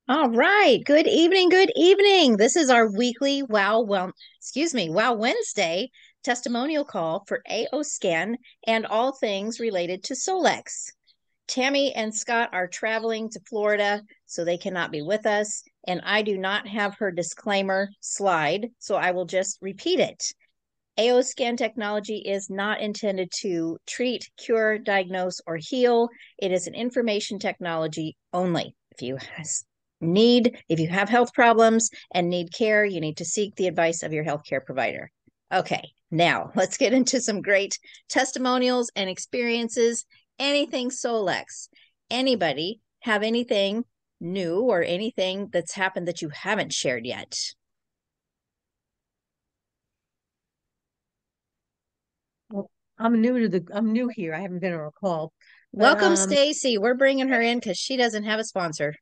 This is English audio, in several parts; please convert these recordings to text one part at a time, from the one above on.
All right. Good evening. Good evening. This is our weekly Wow Wednesday testimonial call for AO Scan and all things related to Solex. Tammy and Scott are traveling to Florida, so they cannot be with us. And I do not have her disclaimer slide, so I will just repeat it. AO scan technology is not intended to treat, cure, diagnose, or heal. It is an information technology only. If you have health problems and need care, you need to seek the advice of your healthcare provider. Okay, now let's get into some great testimonials and experiences. Anything Solex. Anybody have anything new or anything that's happened that you haven't shared yet? Well, I'm new here. I haven't been on a call, but Welcome, Stacy. We're bringing her in because she doesn't have a sponsor.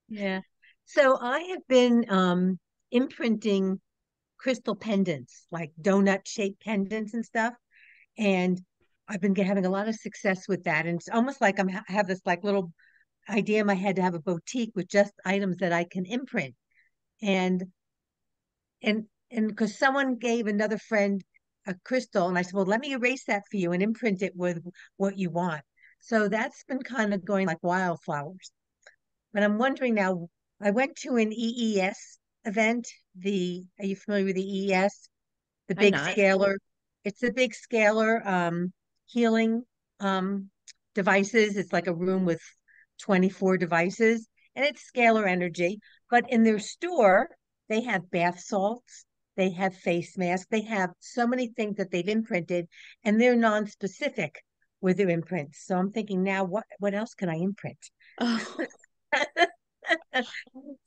yeah. So I have been imprinting crystal pendants, like donut shaped pendants and stuff, and I've been having a lot of success with that. And it's almost like I have this like little idea in my head to have a boutique with just items that I can imprint. And and because someone gave another friend a crystal, and I said, well, let me erase that for you and imprint it with what you want. So that's been kind of going like wildflowers. But I'm wondering now, I went to an EES event. Are you familiar with the EES? The I'm big not. scalar. It's the big scalar healing um devices. It's like a room with 24 devices, and it's scalar energy. But in their store, they have bath salts, they have face masks, they have so many things that they've imprinted, and they're non-specific with their imprints. So I'm thinking now, what else can I imprint? Oh,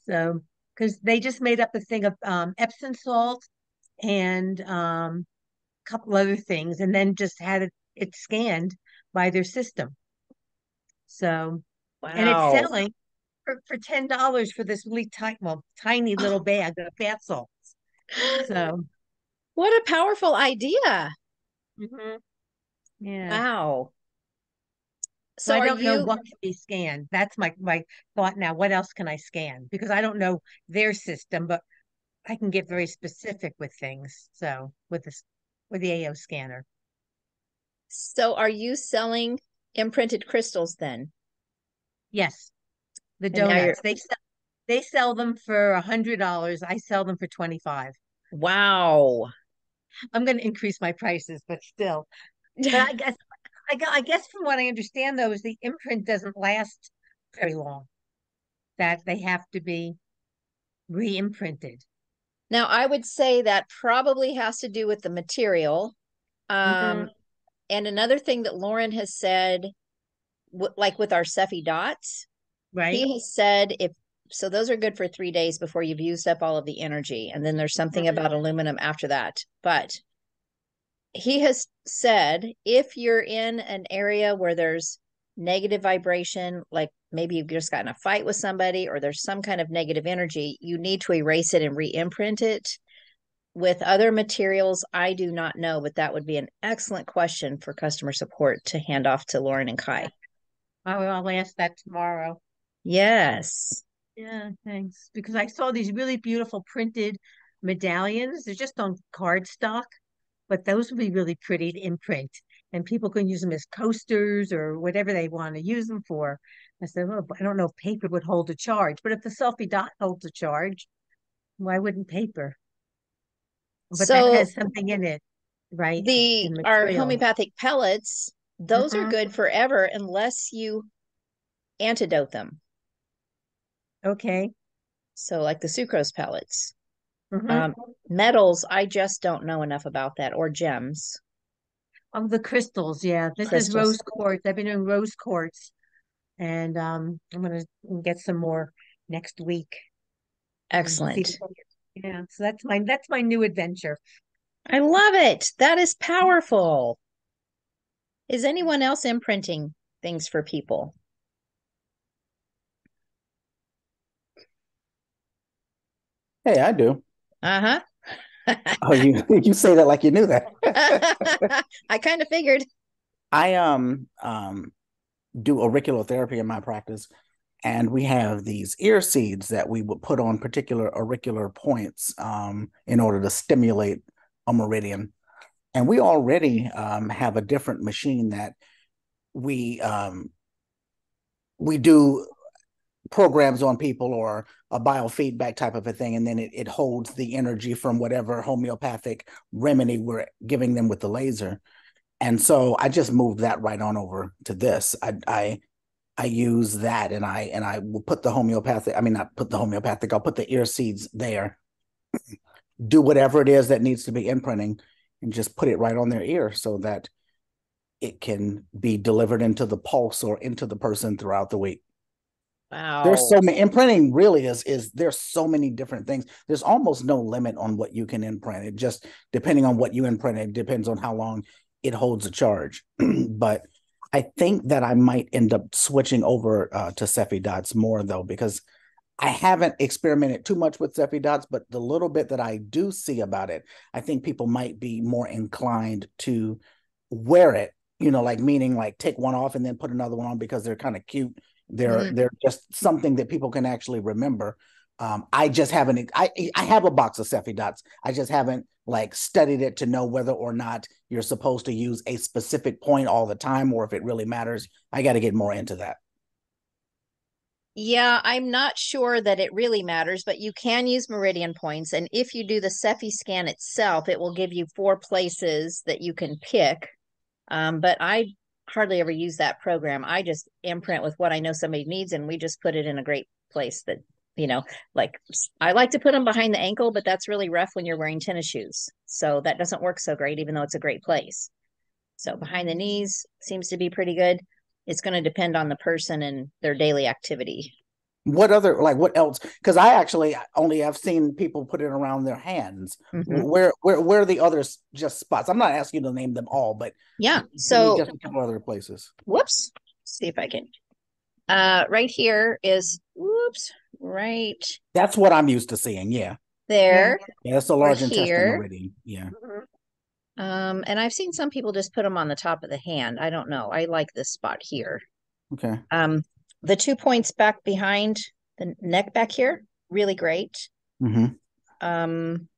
So, because they just made up a thing of Epsom salt and a couple other things, and then just had it scanned by their system. So, and it's wow. selling for $10 for this really tiny little bag of bath salts. So, What a powerful idea. mhm, yeah. Wow. So So I are don't know you, what can be scanned. That's my thought now. What else can I scan? Because I don't know their system, but I can get very specific with things. So with the AO scanner. so are you selling imprinted crystals then? Yes, the And now you're, donuts. They sell them for $100. I sell them for 25. wow. I'm going to increase my prices, but still. But I guess from what I understand though is the imprint doesn't last very long. That they have to be re-imprinted. Now I would say that probably has to do with the material. Hmm. Um, and another thing that Lauren has said, like with our Cephi dots, Right? he has said if so those are good for 3 days before you've used up all of the energy. And then there's something Mhm. about aluminum after that. But he has said if you're in an area where there's negative vibration, like maybe you've just gotten a fight with somebody or there's some kind of negative energy, you need to erase it and re-imprint it. With other materials, I do not know, but that would be an excellent question for customer support to hand off to Lauren and Kai. Yeah. I'll ask that tomorrow. Yes. Yeah, thanks. Because I saw these really beautiful printed medallions. They're just on cardstock, but those would be really pretty to imprint. And people can use them as coasters or whatever they want to use them for. I said, oh, but I don't know if paper would hold a charge, but if the selfie dot holds a charge, why wouldn't paper? But that So has something in it, right? the In our material. homeopathic pellets, those are Hmm. good forever unless you antidote them. Okay. So like the sucrose pellets. Hmm. Um, Metals, I just don't know enough about that, or gems, Oh, the crystals, yeah. This is crystals. rose quartz. I've been doing rose quartz, and I'm gonna get some more next week and see. Excellent. Yeah, so that's my new adventure. I love it. That is powerful. Is anyone else imprinting things for people? Hey, I do. Uh-huh. Oh, you you say that like you knew that. I kind of figured. I do auricular therapy in my practice, And we have these ear seeds that we would put on particular auricular points in order to stimulate a meridian. And we already have a different machine that we we do programs on people or a biofeedback type of a thing, and then it holds the energy from whatever homeopathic remedy we're giving them with the laser. And so I just moved that right on over to this. I use that, and I will put the homeopathic. I mean, not put the homeopathic. I'll put the ear seeds there. Do whatever it is that needs to be imprinting, and just put it right on their ear so that it can be delivered into the pulse or into the person throughout the week. There's Wow. so many imprinting really is there's so many different things. There's almost no limit on what you can imprint. It just depending on what you imprint, it depends on how long it holds a charge. But I think that I might end up switching over to Cepheid dots more though, because I haven't experimented too much with Cepheid dots, but the little bit that I do see about it, I think people might be more inclined to wear it, like meaning like take one off and then put another one on because they're kind of cute. They're just something that people can actually remember. I just haven't. I have a box of Cepheid dots. I just haven't like studied it to know whether or not you're supposed to use a specific point all the time or if it really matters. I got to get more into that. Yeah, I'm not sure that it really matters, but you can use meridian points. And if you do the Cepheid scan itself, it will give you 4 places that you can pick. But I hardly ever use that program. I just imprint with what I know somebody needs, and we just put it in a great place that, like I like to put them behind the ankle, but that's really rough when you're wearing tennis shoes. So that doesn't work so great, even though it's a great place. So behind the knees seems to be pretty good. It's going to depend on the person and their daily activity. What else? Because I actually only have seen people put it around their hands. Mhm. Where are the others just spots? I'm not asking you to name them all, but Yeah. give me So, just a couple other places. whoops. See if I can. Right here is, whoops, right That's what I'm used to seeing. Yeah. Yeah. there Yeah, that's the or large intestine here. meridian. Yeah. And I've seen some people just put them on the top of the hand. I don't know. I like this spot here. Okay. Um, the 2 points back behind the neck back here, really great. Mm-hmm. Um,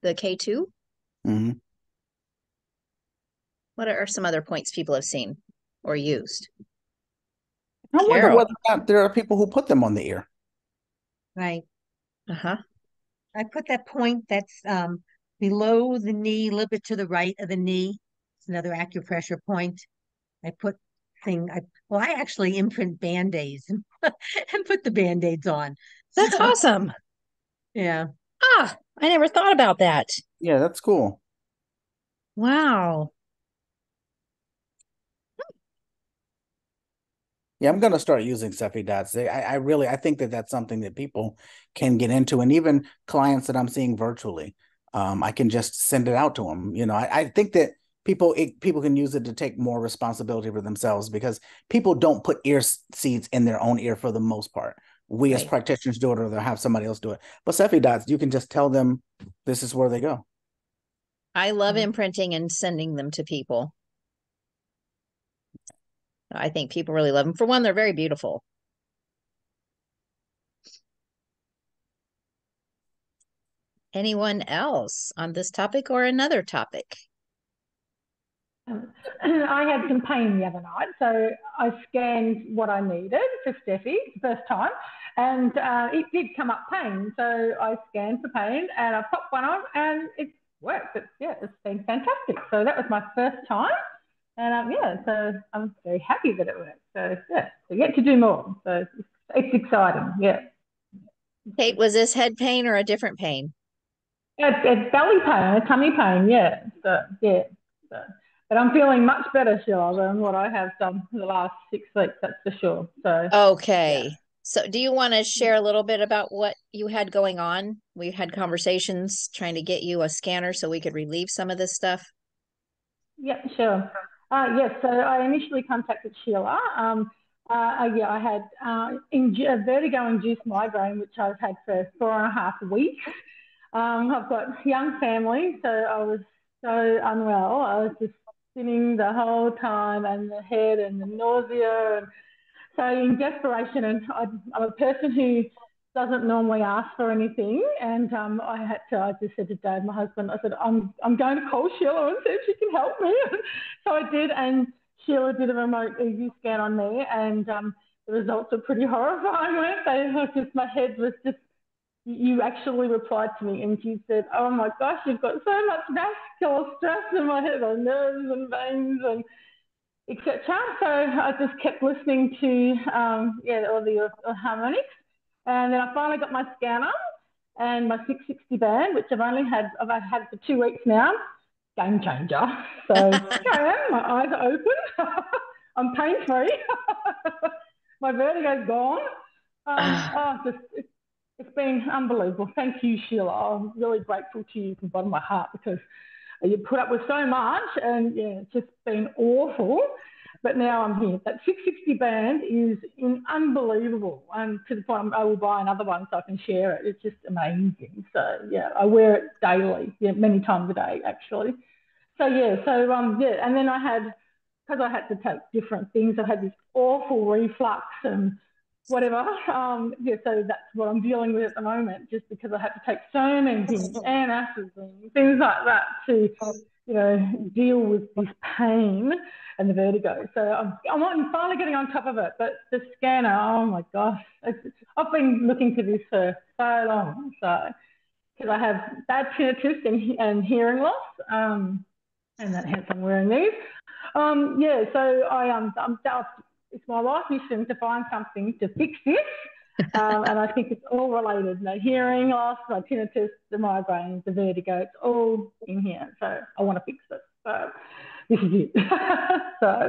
the K2. Mm-hmm. What are some other points people have seen or used? I wonder Carol. whether or not there are people who put them on the ear. Right. Uh-huh. I put that point that's below the knee, a little bit to the right of the knee. It's another acupressure point. I put I actually imprint band-aids and put the band-aids on. That's So awesome. yeah. Ah, I never thought about that. Yeah, that's cool. Wow. Yeah, I'm gonna start using Cepheid dots. I think that that's something that people can get into, and even clients that I'm seeing virtually, I can just send it out to them. I think that people can use it to take more responsibility for themselves because people don't put ear seeds in their own ear for the most part. We as Right. practitioners do it, or they'll have somebody else do it. But Cepheid dots, you can just tell them this is where they go. I love Mhm. imprinting and sending them to people. I think people really love them. For one, they're very beautiful. Anyone else on this topic or another topic? I had some pain the other night, so I scanned what I needed for Steffi first time, and it did come up pain. So I scanned for pain, and I popped one on, and it worked. It's been fantastic. So that was my first time, and so I'm very happy that it worked. So so yet to do more. So it's exciting. Yeah. Kate, was this head pain or a different pain? It's belly pain, tummy pain, yeah. So yeah. So, but I'm feeling much better, Sheila, than what I have done for the last 6 weeks, that's for sure. So yeah. Okay. So, do you want to share a little bit about what you had going on? We had conversations trying to get you a scanner so we could relieve some of this stuff. Yeah, sure. Yes, so I initially contacted Sheila. I had a vertigo-induced migraine, which I've had for 4.5 weeks. I've got a young family, so I was so unwell. I was just spinning the whole time, and the head and the nausea. And So in desperation, and I'm a person who doesn't normally ask for anything, and I just said to Dave, my husband, I said, I'm going to call Sheila and see if she can help me. So I did, and Sheila did a remote EG scan on me, and the results were pretty horrifying, weren't they? My head was just, you actually replied to me and you said, oh my gosh, you've got so much vascular stress in my head, on nerves and veins and etc. So I just kept listening to all the harmonics, and then I finally got my scanner and my 660 band, which I've had for 2 weeks now. Game changer. So here I am. My eyes are open. I'm pain free. My vertigo's gone. It's been unbelievable. Thank you, Sheila. I'm really grateful to you from the bottom of my heart, because you put up with so much, and yeah, it's just been awful. But now I'm here. That 660 band is unbelievable, and to the point I will buy another one so I can share it. It's just amazing. So yeah, I wear it daily, many times a day actually. So and then because I had to take different things, I had this awful reflux and whatever. So that's what I'm dealing with at the moment, just because I had to take so many things, antacids and things like that to, deal with this pain and the vertigo. So I'm finally getting on top of it. But the scanner, oh my gosh, I've been looking for this for so long. So because I have bad tinnitus and hearing loss, and that hence I'm wearing these. So I'm it's my life mission to find something to fix this. And I think it's all related. The hearing loss, my tinnitus, the migraines, the vertigo, it's all in here. So I want to fix it. So this is it. So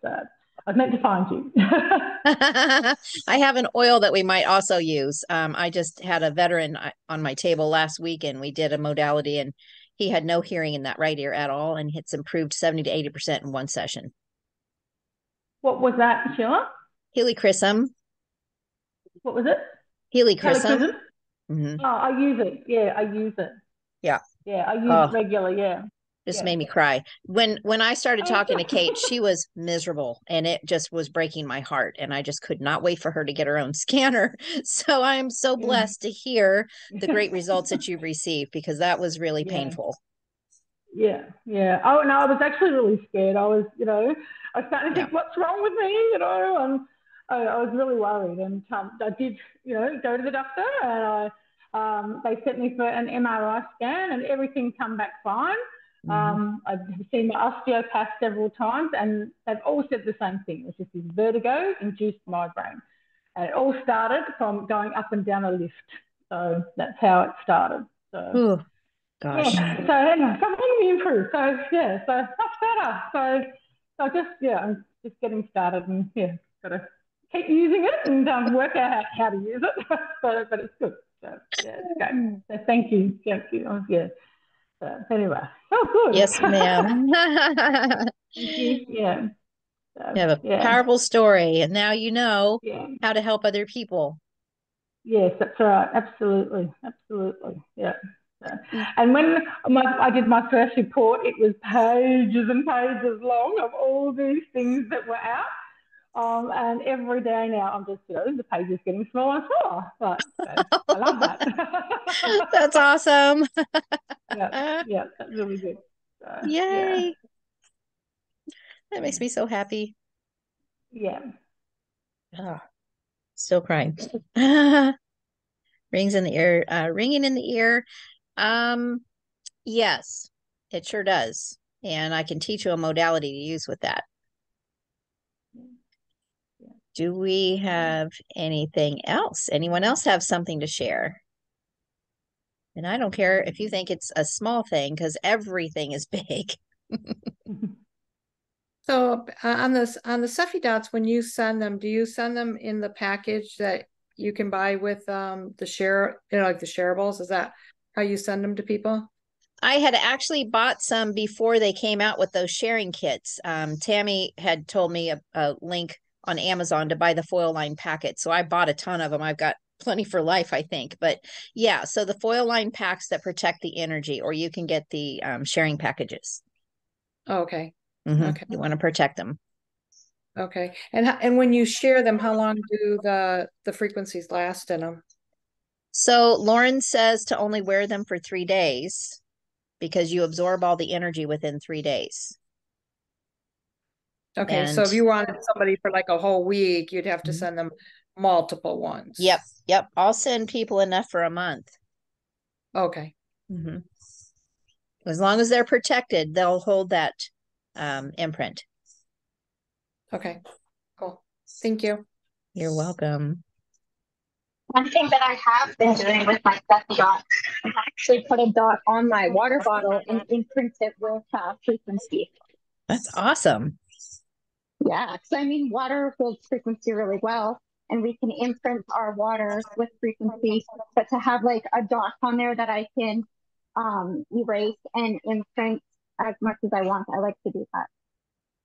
I was meant to find you. I have an oil that we might also use. I just had a veteran on my table last week, and we did a modality, and he had no hearing in that right ear at all, and it's improved 70 to 80% in one session. What was that, Sheila? Helichrysum. What was it? Helichrysum. Mm-hmm. Oh, I use it. Yeah, I use it. Yeah. Yeah, I use it regularly. Yeah. Just made me cry. When I started talking to Kate, she was miserable, and it just was breaking my heart. And I just could not wait for her to get her own scanner. So I am so blessed to hear the great results that you've received, because that was really painful. Yeah. Oh no, I was actually really scared. I was, I was starting to think, what's wrong with me, and I was really worried. And I did, go to the doctor, and they sent me for an MRI scan, and everything come back fine. I've seen my osteopath several times, and they've all said the same thing. It's just this vertigo-induced migraine. And it all started from going up and down a lift. So that's how it started. So, ooh, gosh. Yeah. So anyway, so I'm going to improve. So yeah, so much better. So I'm just getting started, and got to keep using it and work out how to use it. but it's good. So yeah, it's great. So thank you. So anyway, good. Yes, ma'am. Thank you. Yeah. So, you have a powerful story, and now you know how to help other people. Yes, that's right. Absolutely. Yeah. And when I did my first report, it was pages and pages long of all these things that were out. And every day now, I'm just, the page is getting smaller and smaller. But I love that. That's awesome. Yeah, that's really good. Yay. That makes me so happy. Yeah. Oh, still crying. Ringing in the ear. Yes, it sure does. And I can teach you a modality to use with that. Do we have anything else? Anyone else have something to share? And I don't care if you think it's a small thing, because everything is big. So on the Cephy dots, when you send them, do you send them in the package that you can buy with the share, like the shareables? Is that how you send them to people? I had actually bought some before they came out with those sharing kits. Tammy had told me a link on Amazon to buy the foil line packet. So I bought a ton of them. I've got plenty for life, I think. But yeah, so the foil line packs that protect the energy, or you can get the sharing packages. Oh, okay. Okay. You want to protect them. Okay. And when you share them, how long do the frequencies last in them? So Lauren says to only wear them for 3 days because you absorb all the energy within 3 days. Okay, so if you wanted somebody for like a whole week, you'd have to send them multiple ones. Yep. I'll send people enough for a month. Okay. Mm-hmm. As long as they're protected, they'll hold that imprint. Okay, cool. Thank you. You're welcome. One thing that I have been doing with my Stuffy dot, I actually put a dot on my water bottle and imprint it with frequency. That's awesome. Yeah, so I mean, water holds frequency really well, and we can imprint our water with frequency. But to have like a dot on there that I can erase and imprint as much as I want, I like to do that.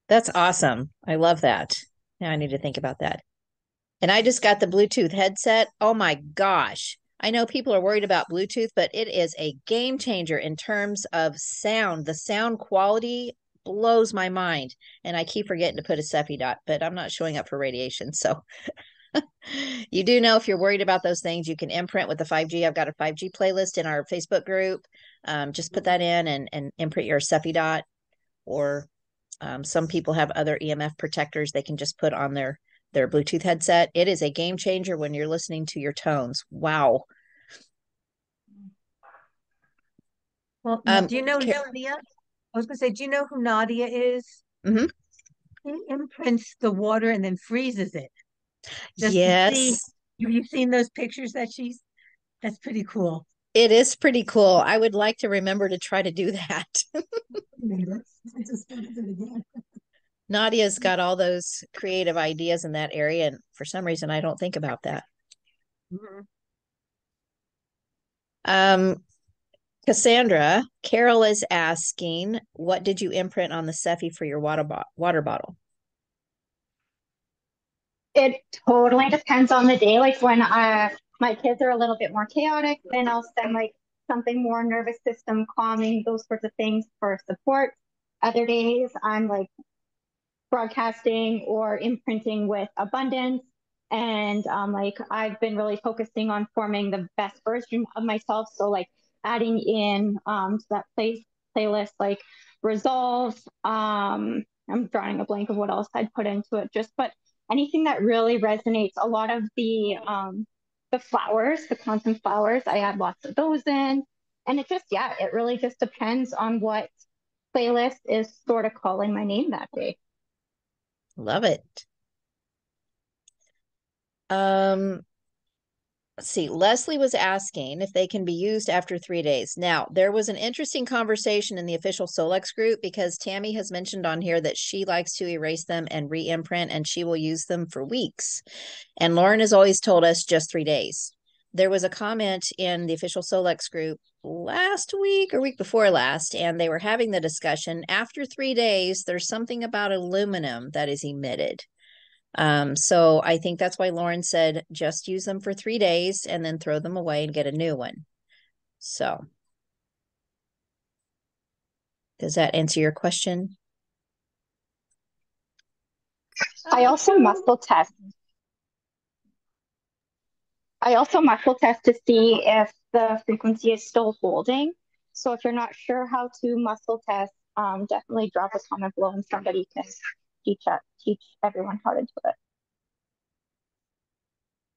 That's awesome. I love that. Now I need to think about that. And I just got the Bluetooth headset. Oh my gosh. I know people are worried about Bluetooth, but it is a game changer in terms of sound. The sound quality blows my mind. And I keep forgetting to put a Cepheid dot, but I'm not showing up for radiation. So you do know if you're worried about those things, you can imprint with the 5G. I've got a 5G playlist in our Facebook group. Just put that in and imprint your Cepheid dot. Or some people have other EMF protectors they can just put on their Bluetooth headset. It is a game changer when you're listening to your tones. Wow. Well, do you know Nadia? I was going to say, do you know who Nadia is? Mm-hmm. He imprints the water and then freezes it. Just yes. To see. Have you seen those pictures that's pretty cool. It is pretty cool. I would like to remember to try to do that. Nadia's got all those creative ideas in that area, and for some reason I don't think about that. Mm-hmm. Cassandra, Carol is asking, what did you imprint on the Cepheid for your water bottle? It totally depends on the day. Like when my kids are a little bit more chaotic, then I'll send like something more nervous system calming, those sorts of things for support. Other days I'm like broadcasting or imprinting with abundance. And like I've been really focusing on forming the best version of myself. So like adding in to that playlist like resolve. I'm drawing a blank of what else I'd put into it. But anything that really resonates. A lot of the flowers, the quantum flowers, I add lots of those in. And it really just depends on what playlist is sort of calling my name that day. Love it. Let's see. Leslie was asking if they can be used after 3 days. Now, there was an interesting conversation in the official Solex group because Tammy has mentioned on here that she likes to erase them and re-imprint, and she will use them for weeks. And Lauren has always told us just 3 days. There was a comment in the official Solex group last week or week before last, and they were having the discussion. After 3 days, there's something about aluminum that is emitted. So I think that's why Lauren said just use them for 3 days and then throw them away and get a new one. So does that answer your question? I also muscle test. To see if the frequency is still holding. So if you're not sure how to muscle test, definitely drop a comment below and somebody can teach everyone how to do it.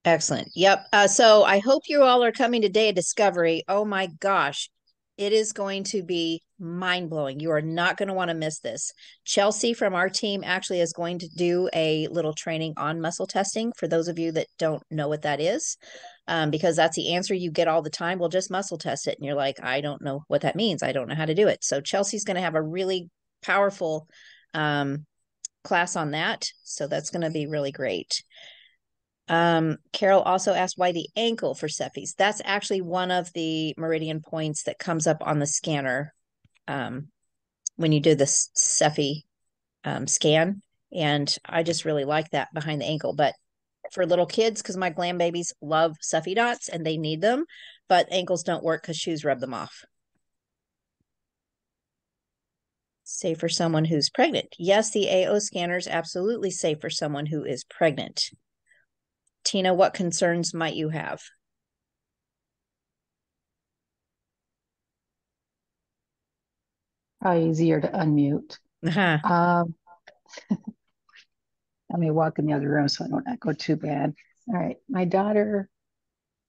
Excellent. Yep. So I hope you all are coming to Day of Discovery. Oh my gosh. It is going to be mind-blowing. You are not going to want to miss this. Chelsea from our team actually is going to do a little training on muscle testing for those of you that don't know what that is, because that's the answer you get all the time. Well, just muscle test it. And you're like, I don't know what that means. I don't know how to do it. So Chelsea's going to have a really powerful class on that. So that's going to be really great. Carol also asked why the ankle for Cepheids. That's actually one of the meridian points that comes up on the scanner when you do the Cepheid scan. And I just really like that behind the ankle. But for little kids, because my glam babies love Cepheid dots and they need them, but ankles don't work because shoes rub them off. Safe for someone who's pregnant. Yes, the AO scanner is absolutely safe for someone who is pregnant. Tina, what concerns might you have? Probably easier to unmute. Um, let me walk in the other room so I don't echo too bad. All right, my daughter,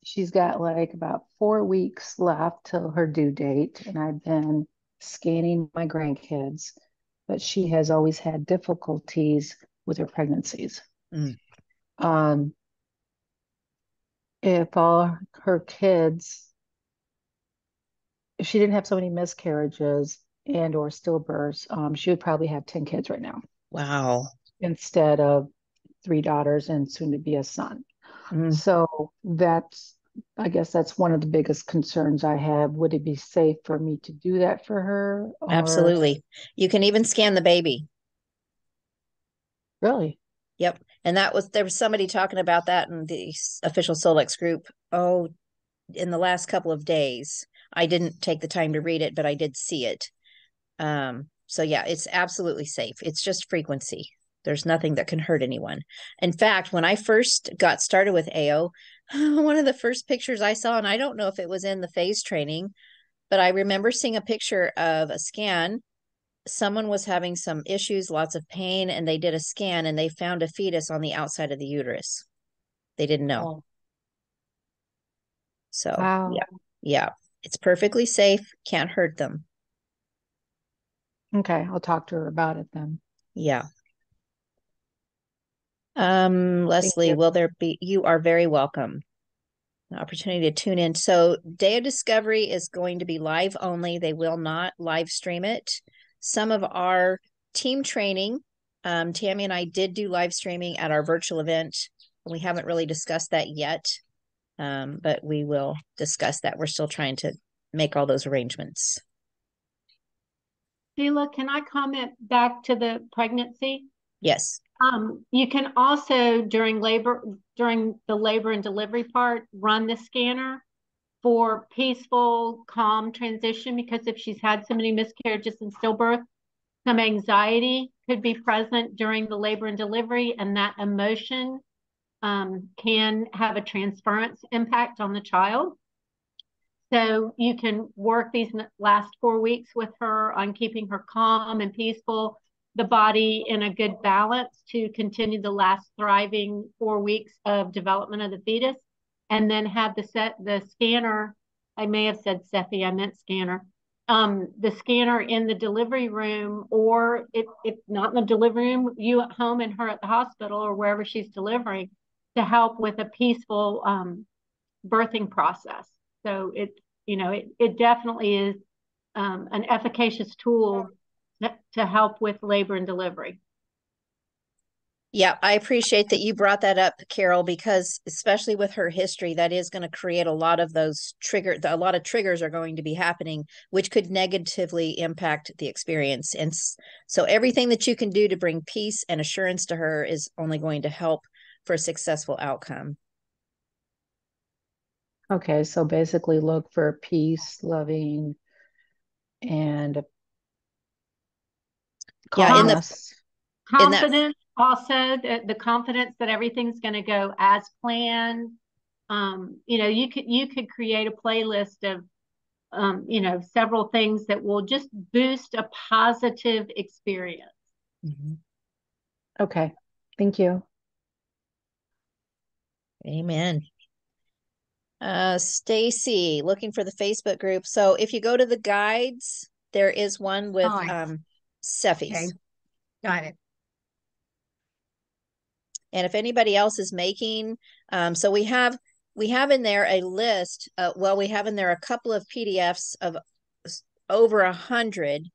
she's got like about 4 weeks left till her due date, and I've been scanning my grandkids, but she has always had difficulties with her pregnancies. Um, if all her kids, if she didn't have so many miscarriages and or stillbirths, she would probably have 10 kids right now. Wow. Instead of 3 daughters and soon to be a son. So I guess that's one of the biggest concerns I have. Would it be safe for me to do that for her? Absolutely. You can even scan the baby. Really? Yep. And there was somebody talking about that in the official Solex group. Oh, in the last couple of days. I didn't take the time to read it, but I did see it. So yeah, it's absolutely safe. It's just frequency. There's nothing that can hurt anyone. In fact, when I first got started with AO, one of the first pictures I saw, and I don't know if it was in the phase training, but I remember seeing a picture of a scan. Someone was having some issues, lots of pain, and they did a scan and they found a fetus on the outside of the uterus. They didn't know. Oh. So wow. Yeah. It's perfectly safe, can't hurt them. Okay, I'll talk to her about it then. Yeah. Leslie, you are very welcome. An opportunity to tune in. So Day of Discovery is going to be live only. They will not live stream it. Some of our team training, Tammy and I did do live streaming at our virtual event. We haven't really discussed that yet, but we will discuss that. We're still trying to make all those arrangements. Sheila, can I comment back to the pregnancy? Yes. You can also, during the labor and delivery part, run the scanner for peaceful, calm transition, because if she's had so many miscarriages and stillbirth, some anxiety could be present during the labor and delivery, and that emotion can have a transference impact on the child. So you can work these last 4 weeks with her on keeping her calm and peaceful, the body in a good balance to continue the last thriving 4 weeks of development of the fetus, and then have the scanner. I may have said Cephi, I meant scanner. The scanner in the delivery room, or if not in the delivery room, you at home and her at the hospital or wherever she's delivering, to help with a peaceful birthing process. So it definitely is an efficacious tool to help with labor and delivery. Yeah, I appreciate that you brought that up, Carol, because especially with her history, that is going to create a lot of a lot of triggers are going to be happening, which could negatively impact the experience. And so everything that you can do to bring peace and assurance to her is only going to help for a successful outcome. Okay, so basically look for peace, loving, and calmness. Confidence, also the confidence that everything's going to go as planned. You could create a playlist of several things that will just boost a positive experience. Okay, thank you. Amen. Stacy, looking for the Facebook group. So if you go to the guides, there is one with Cephi's. Okay. Got it. And if anybody else is making, so we have in there a list. We have in there a couple of PDFs of over 100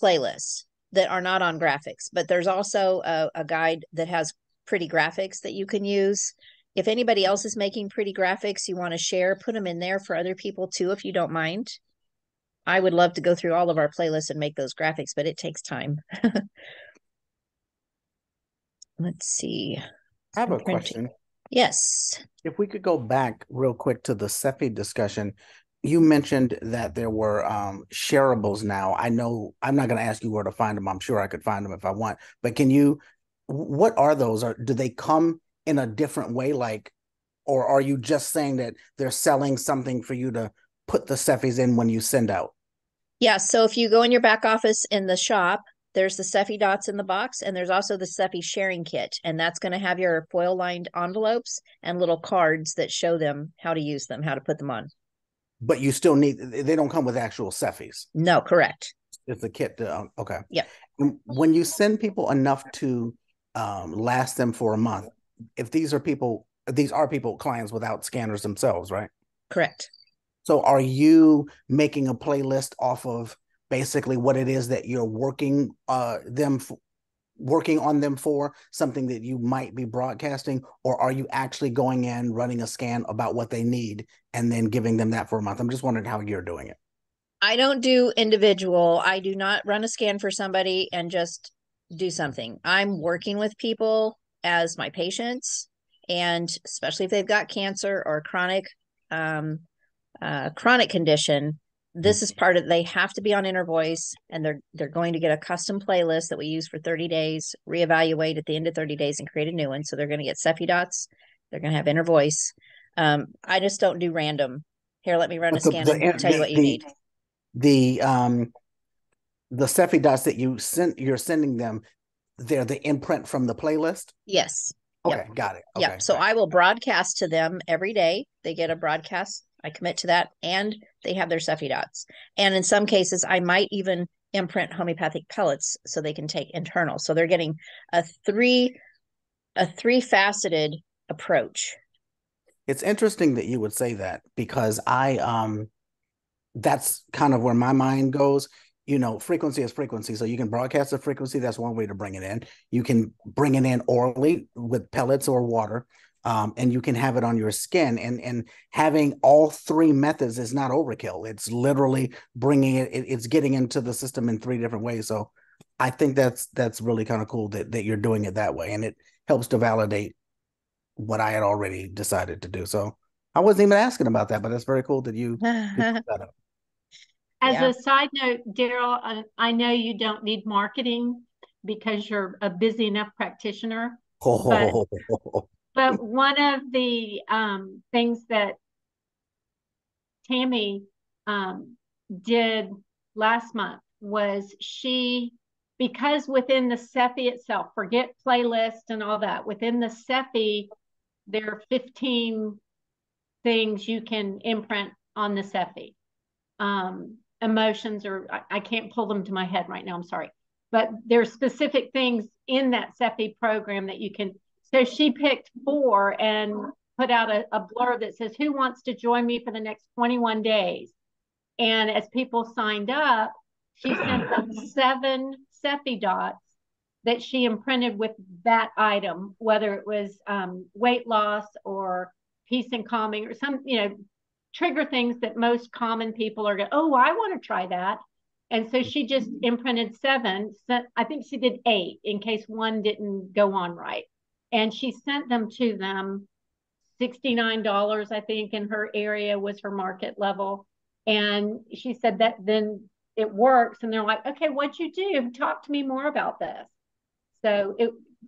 playlists that are not on graphics, but there's also a guide that has pretty graphics that you can use. If anybody else is making pretty graphics you want to share, put them in there for other people too, if you don't mind. I would love to go through all of our playlists and make those graphics, but it takes time. Let's see. I have a question. Yes. If we could go back real quick to the Cephi discussion, you mentioned that there were shareables now. I know I'm not going to ask you where to find them. I'm sure I could find them if I want. But can you, what are those? Or do they come in a different way? Like, or are you just saying that they're selling something for you to put the Cephis in when you send out? Yeah, so if you go in your back office in the shop, there's the Cephi dots in the box, and there's also the Cephi sharing kit, and that's going to have your foil lined envelopes and little cards that show them how to use them, how to put them on. But you still need, they don't come with actual Cephis. No, correct. It's a kit. Okay. Yeah. When you send people enough to last them for a month, if these are people, clients without scanners themselves, right? Correct. So are you making a playlist off of basically what it is that you're working working on them for, something that you might be broadcasting, or are you actually going in, running a scan about what they need, and then giving them that for a month? I'm just wondering how you're doing it. I don't do individual. I do not run a scan for somebody and just do something. I'm working with people as my patients, and especially if they've got cancer or um, chronic condition, this is part of, they have to be on Inner Voice, and they're going to get a custom playlist that we use for 30 days, reevaluate at the end of 30 days and create a new one. So they're going to get Cephi dots. They're going to have Inner Voice. I just don't do random. Here, let me run a scan and tell you what you need. The Cephi dots that you're sending them, they're the imprint from the playlist? Yes. Okay, yep. got it. Okay, yeah. So I will broadcast to them every day. They get a broadcast. I commit to that, and they have their Cephi dots. And in some cases, I might even imprint homeopathic pellets so they can take internal. So they're getting a three-faceted approach. It's interesting that you would say that, because that's kind of where my mind goes. You know, frequency is frequency. So you can broadcast a frequency. That's one way to bring it in. You can bring it in orally with pellets or water, and you can have it on your skin. And having all three methods is not overkill. It's literally bringing it's getting into the system in three different ways. So I think that's really kind of cool that you're doing it that way. And it helps to validate what I had already decided to do. So I wasn't even asking about that, but that's very cool that you put that up. As a side note, Daryl, I know you don't need marketing because you're a busy enough practitioner. But one of the things that Tammy did last month was because within the Cephi itself, forget playlist and all that, within the Cephi, there are 15 things you can imprint on the Cephi. Emotions, or I can't pull them to my head right now, I'm sorry. But there's specific things in that Cephi program that you can. So she picked 4 and put out a blurb that says, who wants to join me for the next 21 days? And as people signed up, she sent them 7 Cephi dots that she imprinted with that item, whether it was weight loss or peace and calming or some, trigger things that most common people are going, oh, I want to try that. And so she just imprinted 7. I think she did 8 in case one didn't go on right. And she sent them to them. $69, I think, in her area was her market level. And she said that then it works. And they're like, okay, what'd you do? Talk to me more about this. So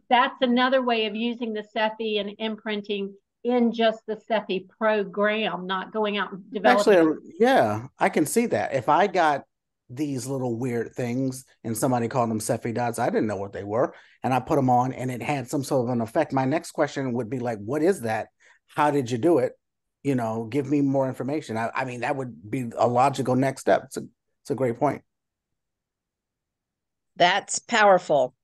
that's another way of using the Cephi and imprinting in just the Cephi program, not going out and developing. Actually, yeah, I can see that. If I got these little weird things and somebody called them Cephi dots, I didn't know what they were, and I put them on and it had some sort of an effect, my next question would be like, what is that? How did you do it? Give me more information. I mean, that would be a logical next step. It's a great point. That's powerful.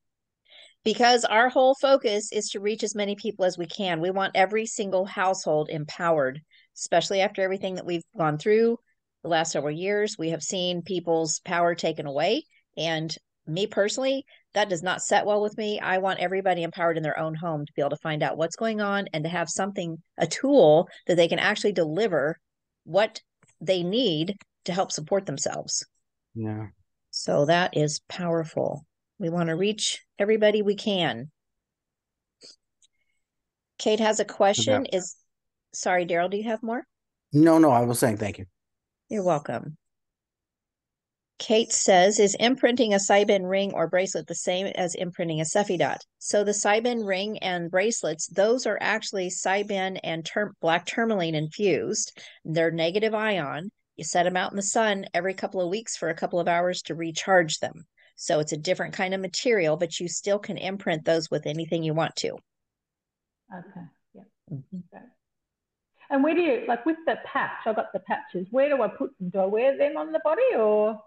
Because our whole focus is to reach as many people as we can. We want every single household empowered, especially after everything that we've gone through the last several years. We have seen people's power taken away. And me personally, that does not set well with me. I want everybody empowered in their own home to be able to find out what's going on and to have a tool that they can actually deliver what they need to help support themselves. Yeah. So that is powerful. We want to reach everybody we can. Kate has a question. Yeah. Sorry, Daryl, do you have more? No, I was saying thank you. You're welcome. Kate says, is imprinting a Cybin ring or bracelet the same as imprinting a Cephi dot? So the Cybin ring and bracelets, those are actually Cybin and black tourmaline infused. They're negative ion. You set them out in the sun every couple of weeks for a couple of hours to recharge them. So it's a different kind of material, but you still can imprint those with anything you want to. Okay. Yeah. Okay. And where do you, like with the patch, I've got the patches, where do I put them? Do I wear them on the body or?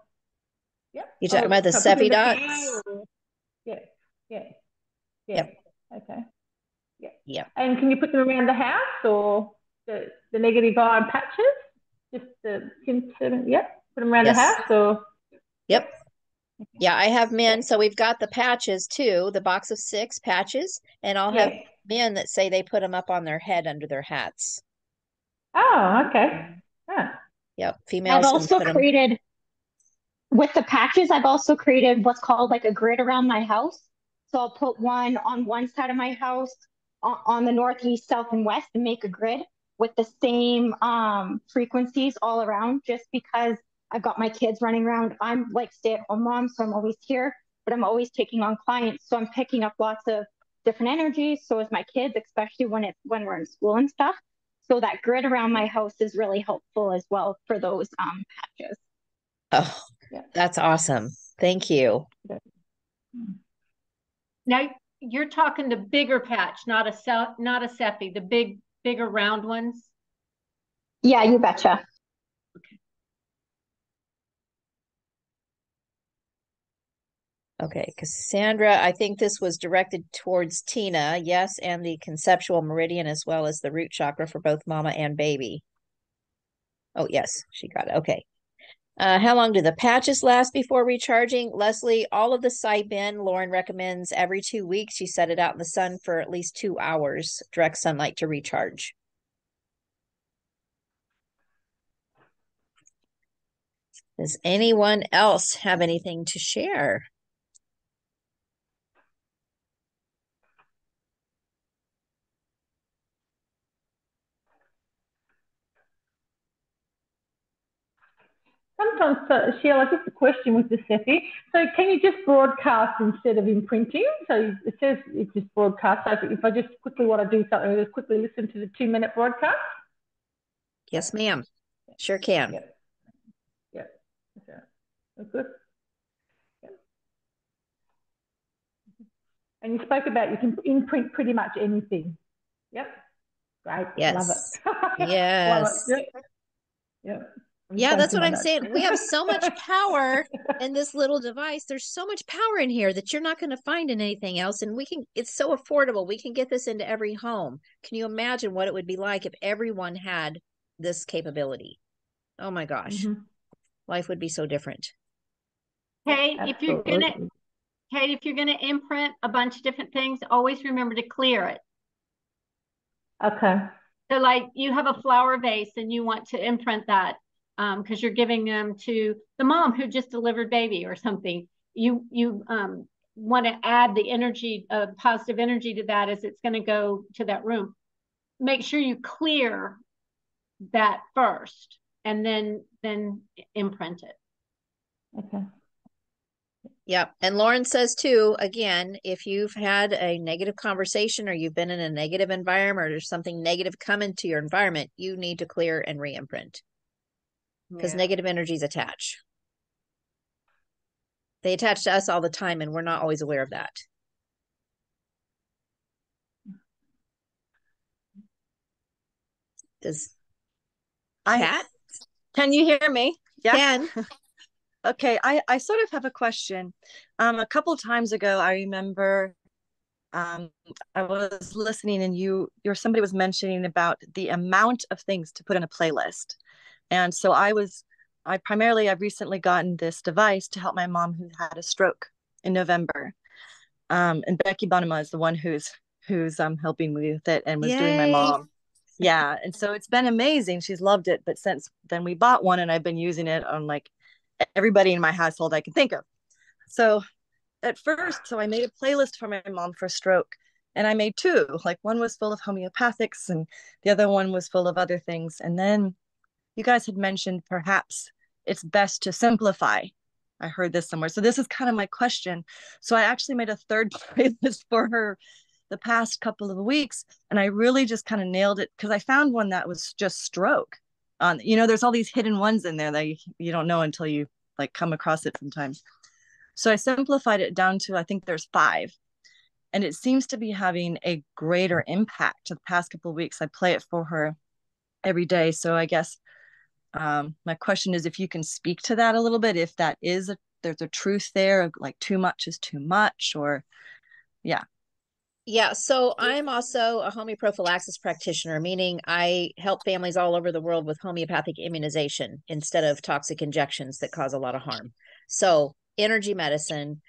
Yeah. You talking about the Cephi dots? Yeah. Yeah. Yeah. Yep. Okay. Yeah. Yep. And can you put them around the house or the negative ion patches? Just the yep. Put them around the house or? Yep. Yeah, I have men. So we've got the patches too, the box of 6 patches, and I'll have men that say they put them up on their head under their hats. Oh, okay. Huh. Yep. Females. I've also created, with the patches, I've also created what's called like a grid around my house. So I'll put one on one side of my house on the north, east, south, and west and make a grid with the same frequencies all around, just because I've got my kids running around. I'm like stay-at-home mom, so I'm always here, but I'm always taking on clients. So I'm picking up lots of different energies. So as my kids, especially when we're in school and stuff. So that grid around my house is really helpful as well for those patches. Oh, that's awesome. Thank you. Now you're talking the bigger patch, not a Cephi, the bigger round ones. Yeah, you betcha. Okay, Cassandra, I think this was directed towards Tina. Yes, and the conceptual meridian as well as the root chakra for both mama and baby. Oh, yes, she got it. Okay. How long do the patches last before recharging? Leslie, all of the Cybin, Lauren recommends every 2 weeks you set it out in the sun for at least 2 hours, direct sunlight to recharge. Does anyone else have anything to share? Sometimes, Sheila, just a question with the Cephi. So can you just broadcast instead of imprinting? So it says it just broadcasts. So if I just quickly want to do something, I just quickly listen to the 2-minute broadcast? Yes, ma'am. Sure can. Yep. Yep. Okay. That's good. Yep. And you spoke about you can imprint pretty much anything. Yep. Great. Yes. Love it. Yes. Love it. Yep. Yep. Yeah, that's what I'm saying. We have so much power in this little device. There's so much power in here that you're not going to find in anything else. And it's so affordable. We can get this into every home. Can you imagine what it would be like if everyone had this capability? Oh my gosh. Life would be so different. Hey, if you're gonna imprint a bunch of different things, always remember to clear it. Okay. So like you have a flower vase and you want to imprint that because you're giving them to the mom who just delivered baby or something. You want to add the energy, positive energy to that as it's going to go to that room. Make sure you clear that first and then imprint it. Okay. Yep. And Lauren says too, again, if you've had a negative conversation or you've been in a negative environment or there's something negative come into your environment, you need to clear and re-imprint because negative energies attach. They attach to us all the time and we're not always aware of that. Does Kat? Can you hear me? Yeah. Can. Okay, I sort of have a question. A couple of times ago, I remember I was listening and somebody was mentioning about the amount of things to put in a playlist. And so I've recently gotten this device to help my mom who had a stroke in November. And Becky Bonema is the one who's helping me with it and was doing my mom. Yeah, and so it's been amazing. She's loved it. But since then we bought one and I've been using it on like everybody in my household I can think of. So at first, I made a playlist for my mom for stroke, and I made 2. Like one was full of homeopathics and the other one was full of other things. And then, you guys had mentioned perhaps it's best to simplify. I heard this somewhere. So this is kind of my question. So I actually made a third playlist for her the past couple of weeks, and I really just kind of nailed it because I found one that was just stroke. There's all these hidden ones in there that you don't know until you like come across it sometimes. So I simplified it down to, I think there's 5, and it seems to be having a greater impact. The past couple of weeks, I play it for her every day. So I guess my question is if you can speak to that a little bit, if that is there's a truth there, like too much is too much, or yeah. Yeah, so I'm also a homeoprophylaxis practitioner, meaning I help families all over the world with homeopathic immunization instead of toxic injections that cause a lot of harm. So energy medicine,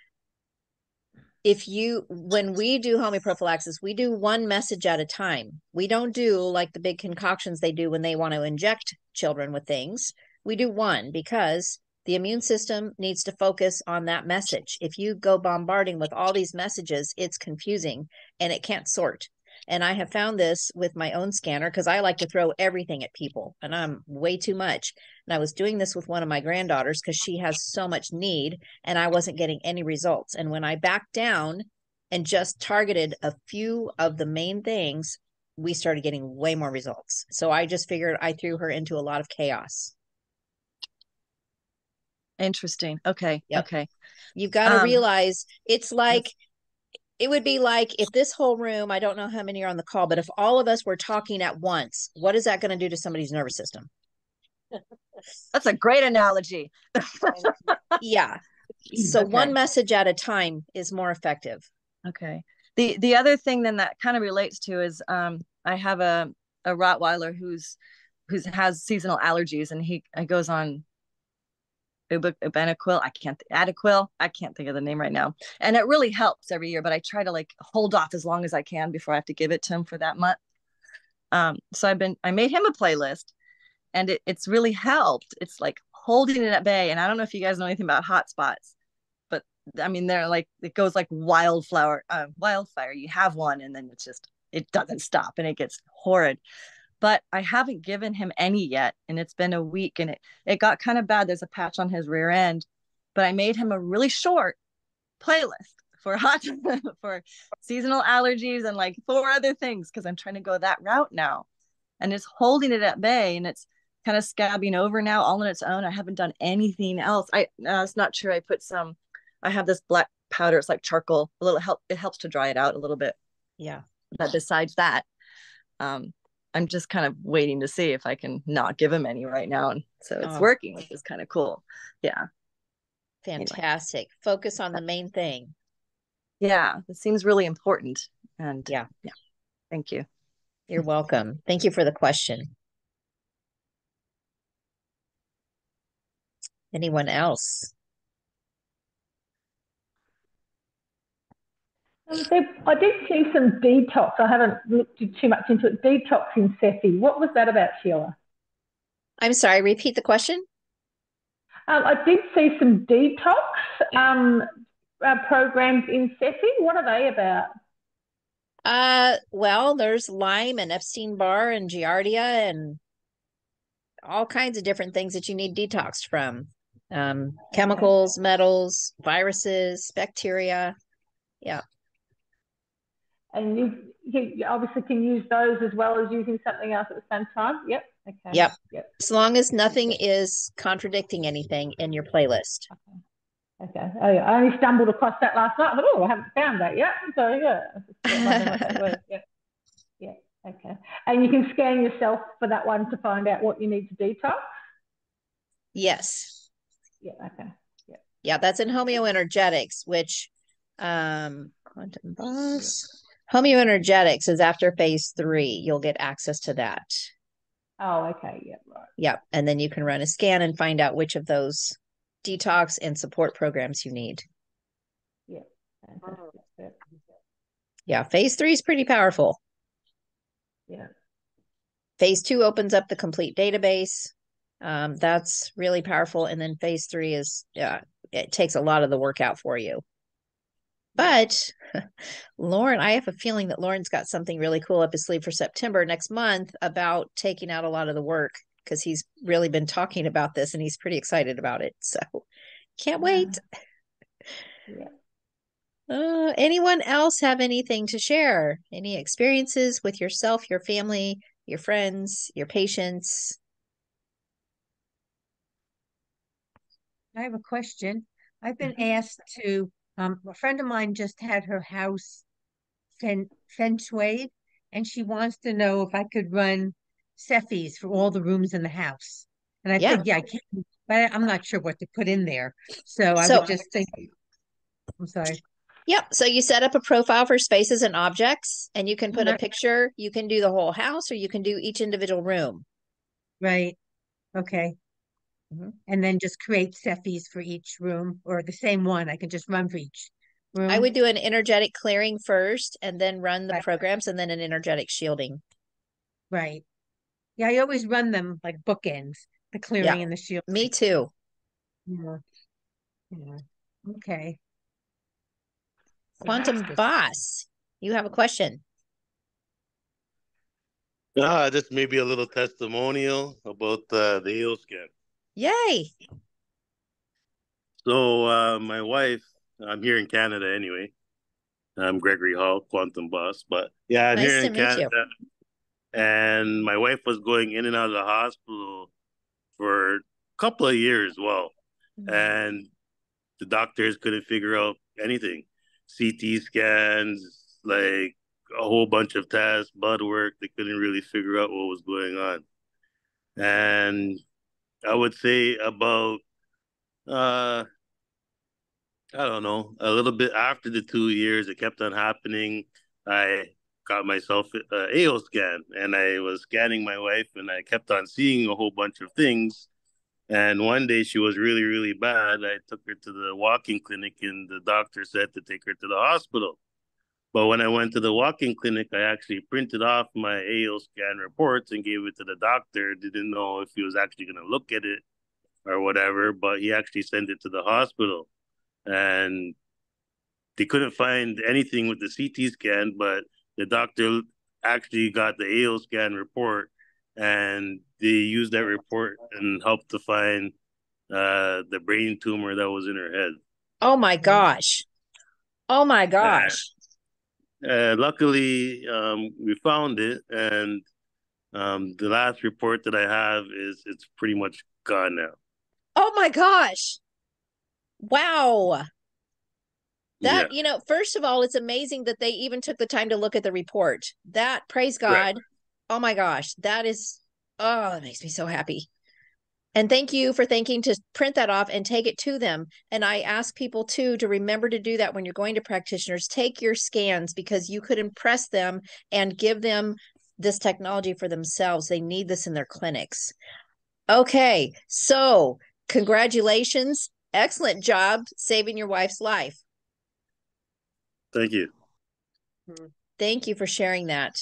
when we do homeoprophylaxis, we do one message at a time. We don't do like the big concoctions they do when they want to inject children with things. We do one because the immune system needs to focus on that message. If you go bombarding with all these messages, it's confusing and it can't sort. And I have found this with my own scanner because I like to throw everything at people and I'm way too much. And I was doing this with one of my granddaughters because she has so much need and I wasn't getting any results. And when I backed down and just targeted a few of the main things, we started getting way more results. So I just figured I threw her into a lot of chaos. Interesting. Okay. Yep. Okay. You've got to realize it's like, it would be like if this whole room, I don't know how many are on the call, but if all of us were talking at once, what is that going to do to somebody's nervous system? That's a great analogy. Yeah. So okay. One message at a time is more effective. Okay. The other thing then that kind of relates to is I have a Rottweiler who has seasonal allergies, and he goes on Adquil. I can't think of the name right now. And it really helps every year, but I try to like hold off as long as I can before I have to give it to him for that month. So I made him a playlist, and it's really helped. It's like holding it at bay. And I don't know if you guys know anything about hotspots, but I mean, they're like, it goes like wildfire. You have one and then it doesn't stop and it gets horrid. But I haven't given him any yet. And it's been a week and it got kind of bad. There's a patch on his rear end, but I made him a really short playlist for for seasonal allergies and like 4 other things, because I'm trying to go that route now. And it's holding it at bay, and it's kind of scabbing over now all on its own. I haven't done anything else. It's not true. I have this black powder. It's like charcoal. It helps to dry it out a little bit. Yeah. But besides that, I'm just kind of waiting to see if I can not give him any right now. And so it's working, which is kind of cool. Yeah. Fantastic. Anyway. Focus on the main thing. Yeah. It seems really important. And yeah. Thank you. You're welcome. Thank you for the question. Anyone else? I did see some detox. I haven't looked too much into it. Detox in Cephi. What was that about, Sheila? I'm sorry, repeat the question. I did see some detox programs in Cephi. What are they about? Well, there's Lyme and Epstein-Barr and Giardia and all kinds of different things that you need detoxed from. Chemicals, metals, viruses, bacteria. Yeah. And you obviously can use those as well as using something else at the same time. Yep. Okay. Yep. As long as nothing is contradicting anything in your playlist. Okay. I only stumbled across that last night. I thought, I haven't found that yet. So yeah. Yeah. Okay. And you can scan yourself for that one to find out what you need to detox? Yes. Yeah. Okay. Yeah. Yeah, that's in homeoenergetics, which quantum boss. Homeoenergetics is after phase 3. You'll get access to that. Oh, okay. Yeah, right. Yeah. And then you can run a scan and find out which of those detox and support programs you need. Yeah. Yeah. Phase 3 is pretty powerful. Yeah. Phase 2 opens up the complete database. That's really powerful. And then phase 3 is, it takes a lot of the work out for you. But Lauren, I have a feeling that Lauren's got something really cool up his sleeve for September next month about taking out a lot of the work because he's really been talking about this and he's pretty excited about it. So can't wait. Yeah. Anyone else have anything to share? Any experiences with yourself, your family, your friends, your patients? I have a question. I've been asked to, a friend of mine just had her house feng shuied, and she wants to know if I could run Cephis for all the rooms in the house. And I Yeah. said, yeah, I can, but I'm not sure what to put in there. So I So would just think, I'm sorry. Yep. So you set up a profile for spaces and objects, and you can put a picture. You can do the whole house, or you can do each individual room. Right. Okay. Mhm. And then just create Cephis for each room, or the same one. I can just run for each room. I would do an energetic clearing first, and then run the Right. programs, and then an energetic shielding. Right. Yeah, I always run them like bookends, the Yeah. clearing and the shield. Me too. Yeah. Yeah. Okay. Quantum Boss, you have a question. This may be a little testimonial about the AO scan. Yay. So my wife, I'm here in Canada anyway. I'm Gregory Hall, Quantum Boss. But yeah, I'm Nice here to in meet you. Canada. And my wife was going in and out of the hospital for a couple of years. Well, and the doctors couldn't figure out anything. CT scans, like a whole bunch of tests, blood work. They couldn't really figure out what was going on. And I would say about I don't know, a little bit after the 2 years, it kept on happening. I got myself a AO scan, and I was scanning my wife, and I kept on seeing a whole bunch of things. And one day she was really, really bad. I took her to the walk-in clinic, and the doctor said to take her to the hospital. But when I went to the walk-in clinic, I actually printed off my AO scan reports and gave it to the doctor. Didn't know if he was actually going to look at it or whatever, but he actually sent it to the hospital. And they couldn't find anything with the CT scan, but the doctor actually got the AO scan report, and they used that report and helped to find the brain tumor that was in her head. Oh my gosh. Oh my gosh. Luckily, we found it, and the last report that I have is it's pretty much gone now. Oh my gosh. Wow. Yeah. That, first of all, it's amazing that they even took the time to look at the report. That, praise God. Right. Oh my gosh. That makes me so happy. And thank you for thinking to print that off and take it to them. And I ask people too to remember to do that when you're going to practitioners. Take your scans, because you could impress them and give them this technology for themselves. They need this in their clinics. Okay, so congratulations. Excellent job saving your wife's life. Thank you. Thank you for sharing that.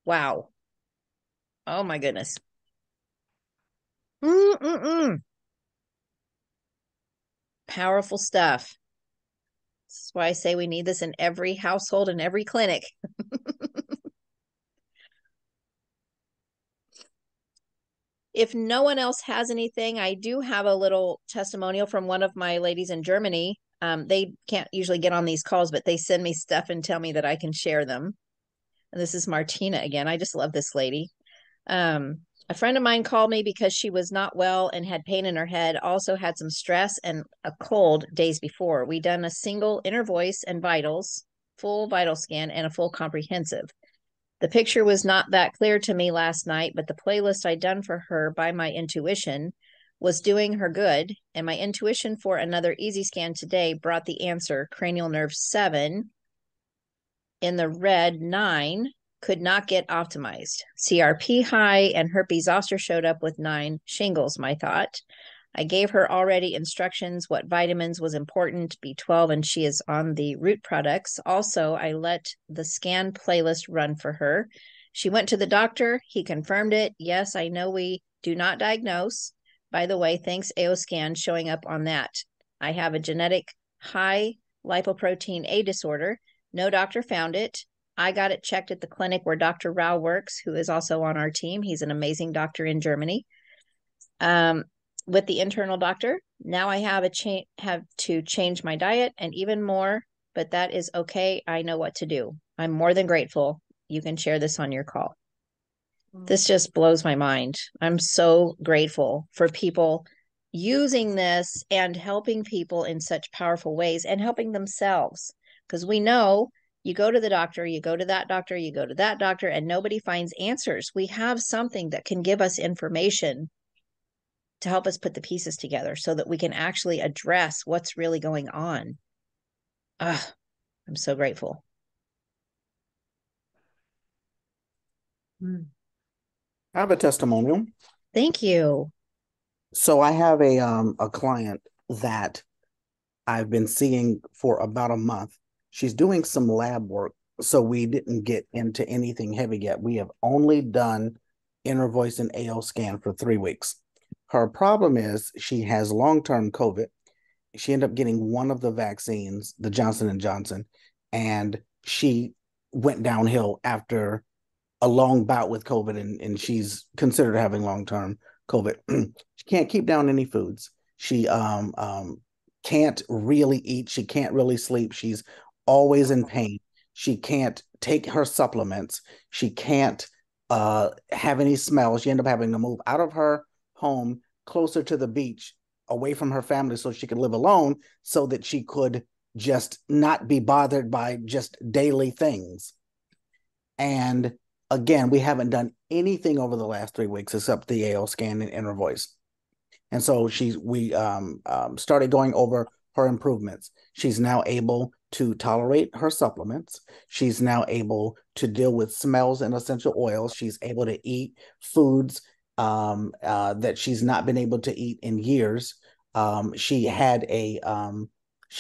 Wow. Oh my goodness. Powerful stuff. This is why I say we need this in every household and every clinic. If no one else has anything, I do have a little testimonial from one of my ladies in Germany. They can't usually get on these calls, but they send me stuff and tell me that I can share them. And this is Martina again. I just love this lady. A friend of mine called me because she was not well and had pain in her head, also had some stress and a cold days before. We done a single inner voice and vitals, full vital scan, and a full comprehensive. The picture was not that clear to me last night, but the playlist I'd done for her by my intuition was doing her good, and my intuition for another easy scan today brought the answer: cranial nerve 7 in the red 9 could not get optimized. CRP high and herpes zoster showed up with 9 shingles, my thought. I gave her already instructions what vitamins was important, B12, and she is on the root products. Also, I let the scan playlist run for her. She went to the doctor. He confirmed it. Yes, I know we do not diagnose. By the way, thanks AOScan showing up on that. I have a genetic high lipoprotein A disorder. No doctor found it. I got it checked at the clinic where Dr. Rao works, who is also on our team. He's an amazing doctor in Germany. with the internal doctor. Now I have to change my diet and even more, but that is okay. I know what to do. I'm more than grateful. You can share this on your call. This just blows my mind. I'm so grateful for people using this and helping people in such powerful ways and helping themselves. Because we know you go to the doctor, you go to that doctor, you go to that doctor, and nobody finds answers. We have something that can give us information to help us put the pieces together so that we can actually address what's really going on. I'm so grateful. I have a testimonial. Thank you. So I have a client that I've been seeing for about a month. She's doing some lab work, so we didn't get into anything heavy yet. We have only done inner voice and AO scan for 3 weeks. Her problem is she has long-term COVID. She ended up getting one of the vaccines, the Johnson and Johnson, and she went downhill after a long bout with COVID, and she's considered having long-term COVID. She can't keep down any foods. She can't really eat. She can't really sleep. She's always in pain. She can't take her supplements. She can't have any smells. She ended up having to move out of her home closer to the beach, away from her family, so she could live alone, so that she could just not be bothered by just daily things. And again, we haven't done anything over the last 3 weeks except the AO scan and inner voice. And so we started going over her improvements. She's now able to tolerate her supplements. She's now able to deal with smells and essential oils. She's able to eat foods that she's not been able to eat in years. She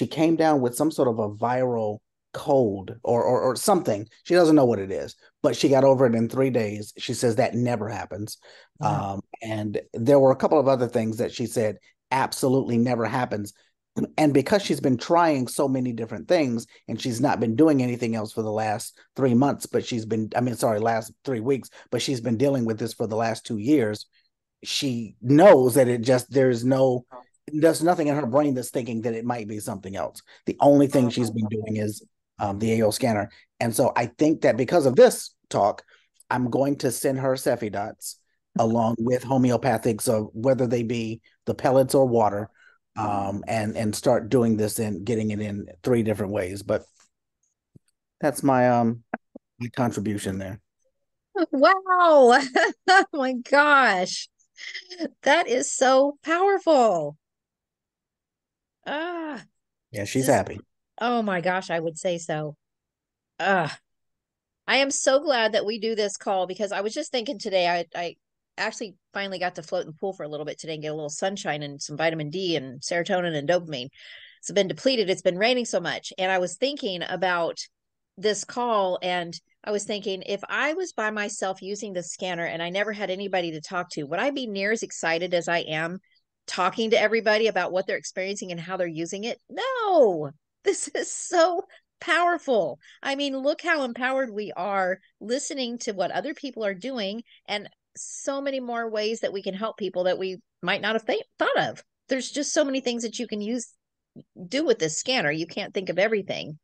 came down with some sort of a viral cold or something. She doesn't know what it is, but she got over it in 3 days. She says that never happens. And there were a couple of other things that she said absolutely never happens. And because she's been trying so many different things and she's not been doing anything else for the last 3 months, but last 3 weeks, but she's been dealing with this for the last 2 years. She knows that there's nothing in her brain that's thinking that it might be something else. The only thing she's been doing is the AO scanner. And so I think that because of this talk, I'm going to send her Cephi dots along with homeopathic, so whether they be the pellets or water, and start doing this and getting it in 3 different ways. But that's my contribution there. Wow. Oh my gosh. That is so powerful. Yeah, she's happy. Oh my gosh, I would say so. I am so glad that we do this call, because I was just thinking today, I actually finally got to float in the pool for a little bit today and get a little sunshine and some vitamin D and serotonin and dopamine. It's been depleted. It's been raining so much. And I was thinking about this call, and I was thinking, if I was by myself using the scanner and I never had anybody to talk to, would I be near as excited as I am talking to everybody about what they're experiencing and how they're using it? No, this is so powerful. I mean, look how empowered we are listening to what other people are doing, and so many more ways that we can help people that we might not have thought of. There's just so many things that you can do with this scanner. You can't think of everything.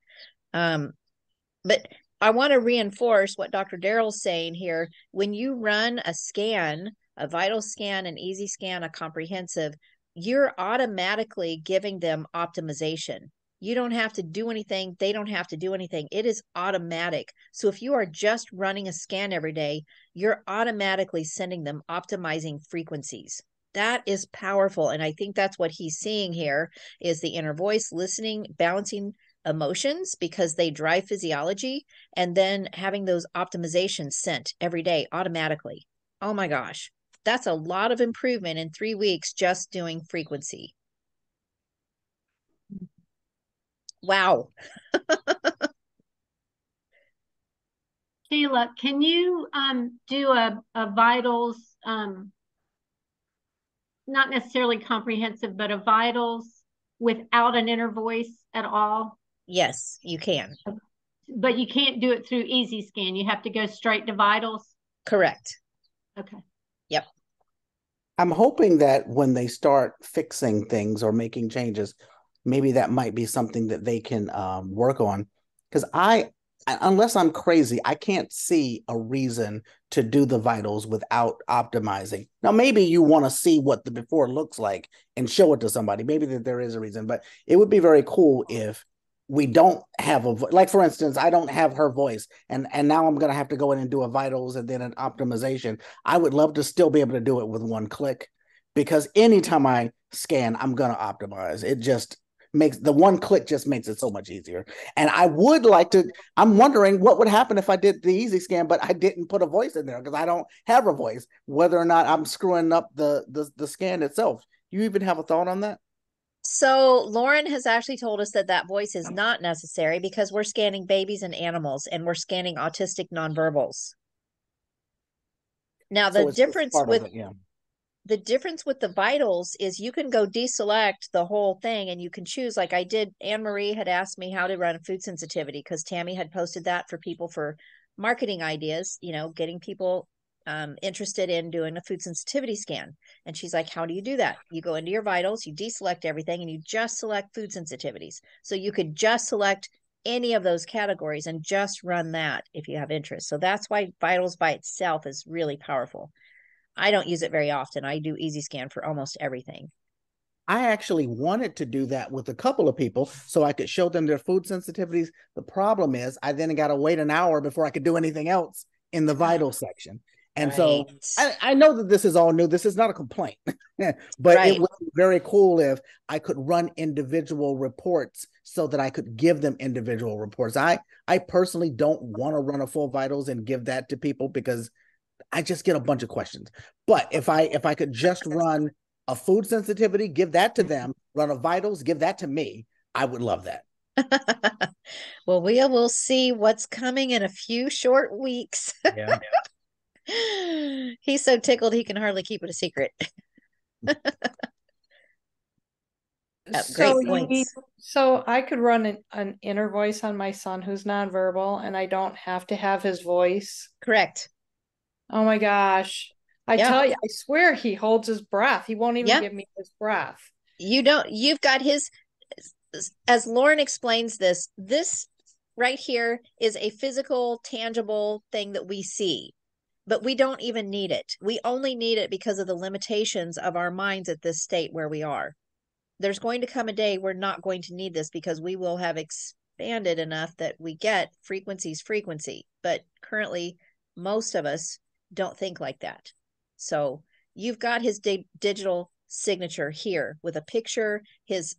But I want to reinforce what Dr. Daryl's saying here. When you run a scan, a vital scan, an easy scan, a comprehensive, you're automatically giving them optimization. You don't have to do anything. They don't have to do anything. It is automatic. So if you are just running a scan every day, you're automatically sending them optimizing frequencies. That is powerful. And I think that's what he's seeing here is the inner voice, listening, balancing emotions because they drive physiology, and then having those optimizations sent every day automatically. Oh my gosh. That's a lot of improvement in 3 weeks just doing frequency. Wow. Sheila, can you do a vitals, not necessarily comprehensive, but a vitals without an inner voice at all? Yes, you can. But you can't do it through Easy Scan. You have to go straight to vitals? Correct. Okay. Yep. I'm hoping that when they start fixing things or making changes, maybe that might be something that they can work on. Because unless I'm crazy, I can't see a reason to do the vitals without optimizing. Now, maybe you want to see what the before looks like and show it to somebody. Maybe that there is a reason, but it would be very cool if we don't have like, for instance, I don't have her voice, and now I'm going to have to go in and do a vitals and then an optimization. I would love to still be able to do it with one click, because anytime I scan, I'm going to optimize. It just makes the one click just makes it so much easier. And I would like to, I'm wondering what would happen if I did the easy scan, but I didn't put a voice in there because I don't have a voice, whether or not I'm screwing up the scan itself. You even have a thought on that? So Lauren has actually told us that that voice is not necessary because we're scanning babies and animals and we're scanning autistic nonverbals. Now, So it's part of it, yeah. The difference with the vitals is you can go deselect the whole thing and you can choose, like I did. Anne Marie had asked me how to run a food sensitivity because Tammy had posted that for people for marketing ideas, getting people interested in doing a food sensitivity scan. And she's like, how do you do that? You go into your vitals, you deselect everything, and you just select food sensitivities. So you could just select any of those categories and just run that if you have interest. So that's why vitals by itself is really powerful. I don't use it very often. I do easy scan for almost everything. I actually wanted to do that with a couple of people so I could show them their food sensitivities. The problem is I then got to wait an hour before I could do anything else in the vital section. And so I know that this is all new. This is not a complaint, but it would be very cool if I could run individual reports so that I could give them individual reports. I personally don't want to run a full vitals and give that to people because I just get a bunch of questions. But if I could just run a food sensitivity, give that to them, run a vitals, give that to me, I would love that. Well, we will see what's coming in a few short weeks. Yeah. He's so tickled he can hardly keep it a secret. Great points. So I could run an inner voice on my son who's nonverbal, and I don't have to have his voice. Correct. Oh my gosh. I tell you, I swear he holds his breath. He won't even give me his breath. You've got his, as Lauren explains this right here is a physical, tangible thing that we see, but we don't even need it. We only need it because of the limitations of our minds at this state where we are. There's going to come a day we're not going to need this because we will have expanded enough that we get frequency. But currently, most of us don't think like that. So you've got his digital signature here with a picture, his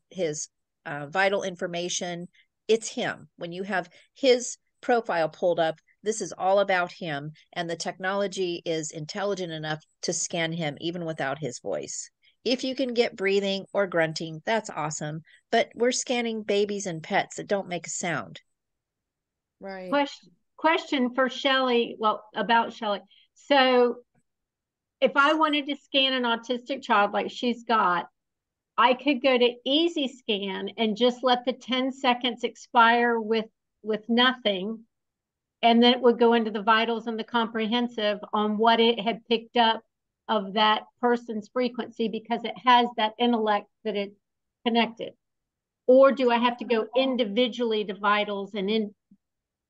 vital information. It's him. When you have his profile pulled up, this is all about him, and the technology is intelligent enough to scan him even without his voice. If you can get breathing or grunting, that's awesome. But we're scanning babies and pets that don't make a sound. Right. Question for Shelley. Well, about Shelley. So if I wanted to scan an autistic child like she's got, I could go to easy scan and just let the 10 seconds expire with nothing. And then it would go into the vitals and the comprehensive on what it had picked up of that person's frequency because it has that intellect that it's connected. Or do I have to go individually to vitals and in?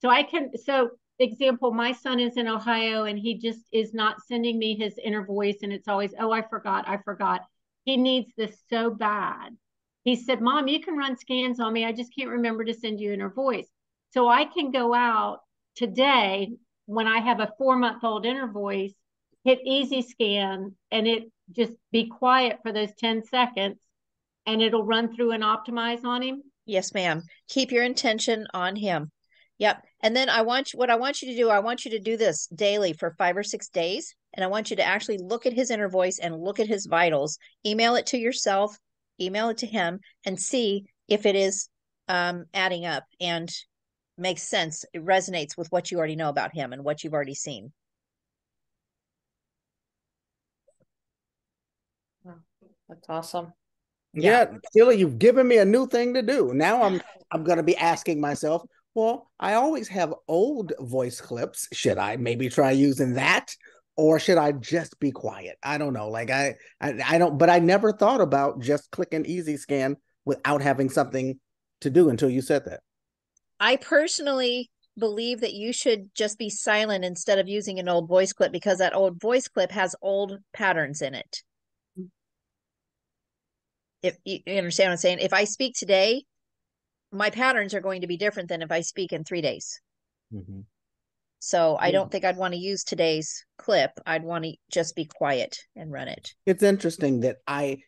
So example, my son is in Ohio and he just is not sending me his inner voice. And it's always, oh, I forgot. He needs this so bad. He said, Mom, you can run scans on me. I just can't remember to send you inner voice. So I can go out today when I have a 4-month-old inner voice, hit easy scan, and it just be quiet for those 10 seconds and it'll run through and optimize on him. Yes, ma'am. Keep your intention on him. Yep. And then I want you to do this daily for 5 or 6 days. And I want you to actually look at his inner voice and look at his vitals, email it to yourself, email it to him, and see if it is adding up and makes sense. It resonates with what you already know about him and what you've already seen. That's awesome. Yeah, Sheila, you've given me a new thing to do. Now I'm going to be asking myself, well, I always have old voice clips. Should I maybe try using that? or should I just be quiet? I don't know. Like I don't, but I never thought about just clicking easy scan without having something to do until you said that. I personally believe that you should just be silent instead of using an old voice clip, because that old voice clip has old patterns in it. If you understand what I'm saying, if I speak today, my patterns are going to be different than if I speak in 3 days. Mm-hmm. So I don't think I'd want to use today's clip. I'd want to just be quiet and run it. It's interesting that I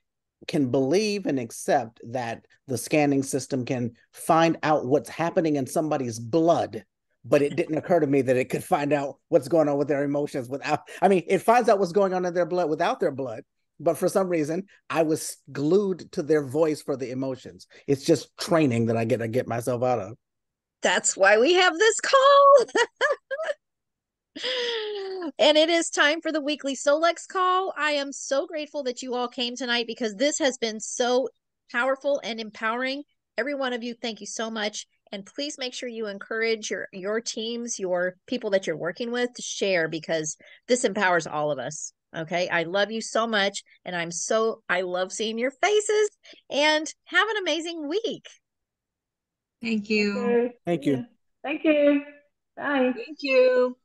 can believe and accept that the scanning system can find out what's happening in somebody's blood, but it didn't occur to me that it could find out what's going on with their emotions without, I mean, it finds out what's going on in their blood without their blood, but for some reason I was glued to their voice for the emotions. It's just training that I get myself out of. That's why we have this call. And it is time for the weekly Solex call. I am so grateful that you all came tonight, because this has been so powerful and empowering. Every one of you, thank you so much. And please make sure you encourage your teams, your people that you're working with, to share, because this empowers all of us. Okay. I love you so much. And I love seeing your faces, and have an amazing week. Thank you. Okay. Thank you. Thank you. Bye. Thank you.